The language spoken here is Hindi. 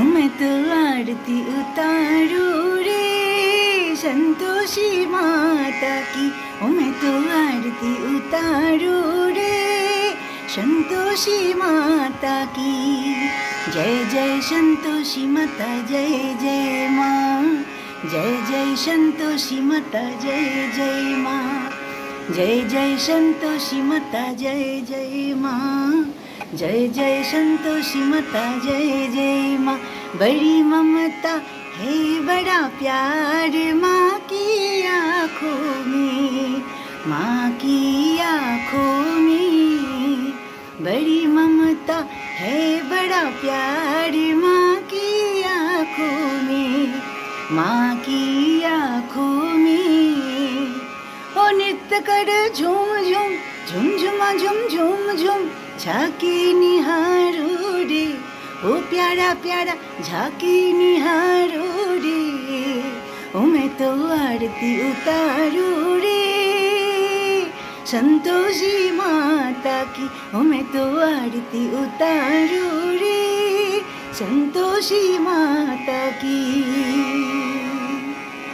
मैं तो आरती उतारूं रे संतोषी माता की। मैं तो आरती उतारूं रे संतोषी माता की। जय जय संतोषी माता जय जय माँ। जय जय संतोषी माता जय जय माँ। जय जय संतोषी माता जय जय माँ। जय जय संतोषी माता जय जय माँ। बड़ी ममता है बड़ा प्यार माँ की आँखों में। माँ की आँखों में बड़ी ममता है बड़ा प्यार माँ की आँखों में। माँ की आँखों में ओ नृत्य कर झूम झूम झुम झुमा झुम झुम झुम झांकी निहारो रे। ओ प्यारा प्यारा झांकी निहारो रे। ओ मैं तो आरती उतारू रे संतोषी माता की। ओ मैं तो आरती उतारू रे संतोषी माता की।